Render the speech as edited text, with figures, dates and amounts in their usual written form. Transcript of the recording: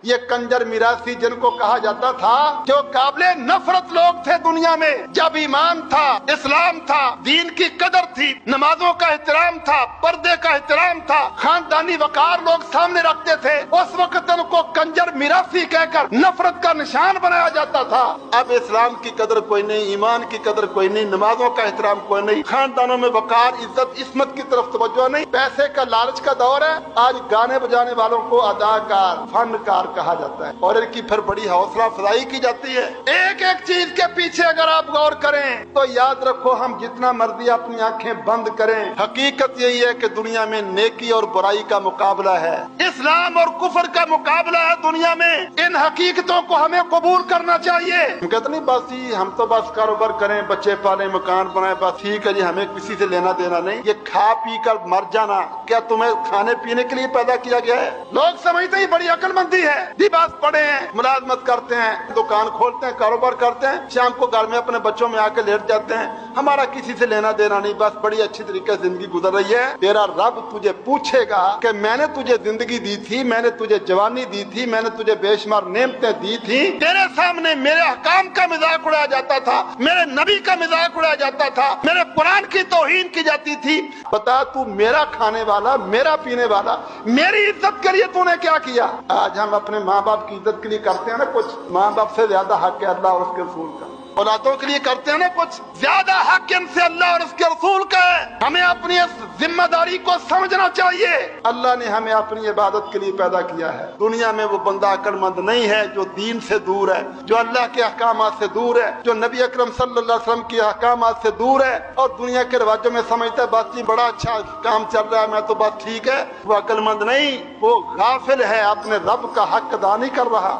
یہ کنجر میراثی جن کو کہا جاتا تھا جو قابل نفرت لوگ تھے دنیا میں، جب ایمان تھا، اسلام تھا، دین کی قدر تھی، نمازوں کا احترام تھا، پردے کا احترام تھا، خاندانی وقار لوگ سامنے رکھتے تھے، اس وقت ان کو کنجر میراثی کہہ کر نفرت کا نشان بنایا جاتا تھا۔ اب اسلام کی قدر کوئی نہیں، ایمان کی قدر کوئی نہیں، نمازوں کا احترام کوئی نہیں، خاندانوں میں وقار، عزت، عصمت کی طرف توجہ نہیں، پیسے کا لالچ کا دور ہے۔ آج گانے بجانے والوں کو اداکار، فنکار کہا جاتا ہے اور ان کی پھر بڑی حوصلہ افزائی کی جاتی ہے۔ ایک ایک چیز کے پیچھے اگر آپ غور کریں تو یاد رکھو، ہم جتنا مرضی اپنی آنکھیں بند کریں، حقیقت یہی ہے کہ دنیا میں نیکی اور برائی کا مقابلہ ہے، اسلام اور کفر کا مقابلہ ہے دنیا میں۔ ان حقیقتوں کو ہمیں قبول کرنا چاہیے۔ ہم کہتے نہیں بس جی ہم تو بس کاروبار کریں، بچے پالیں، مکان بنائیں، بس ٹھیک ہے جی، ہمیں کسی سے لینا دینا نہیں۔ یہ کھا پی کر مر جانا کیا تمہیں کھانے پینے کے لیے پیدا کیا گیا ہے؟ لوگ سمجھتے ہیں بڑی عقل مندی ہے، لباس پڑے ہیں، ملازمت کرتے ہیں، دکان کھولتے ہیں، کاروبار کرتے ہیں، شام کو گھر میں اپنے بچوں میں آ کے لیٹ جاتے ہیں، ہمارا کسی سے لینا دینا نہیں، بس بڑی اچھی طریقے سے زندگی گزر رہی ہے۔ تیرا رب تجھے پوچھے گا کہ میں نے تجھے زندگی دی تھی، میں نے تجھے جوانی دی تھی، میں نے تجھے بے شمار نعمتیں دی تھی، تیرے سامنے میرے احکام کا مذاق اڑایا جاتا تھا، میرے نبی کا مذاق اڑایا جاتا تھا، میرے قرآن کی توہین کی جاتی تھی، بتا تو میرا کھانے والا، میرا پینے والا، میری عزت کے لیے تو نے کیا کیا؟ آج ہم اپنے ماں باپ کی عزت کے لیے کرتے ہیں نا کچھ، ماں باپ سے زیادہ حق ہے اللہ اور اس کے رسول کا۔ اولادوں کے لیے کرتے ہیں نا کچھ، زیادہ حق ان سے اللہ اور اس کے رسول کا ہے۔ ہمیں اپنی اس ذمہ داری کو سمجھنا چاہیے۔ اللہ نے ہمیں اپنی عبادت کے لیے پیدا کیا ہے۔ دنیا میں وہ بندہ عقل مند نہیں ہے جو دین سے دور ہے، جو اللہ کے احکامات سے دور ہے، جو نبی اکرم صلی اللہ علیہ وسلم کے احکامات سے دور ہے اور دنیا کے رواجوں میں سمجھتا ہے بس جی بڑا اچھا کام چل رہا ہے، میں تو بس ٹھیک ہے۔ وہ عقل مند نہیں، وہ غافل ہے، اپنے رب کا حق ادا نہیں کر رہا۔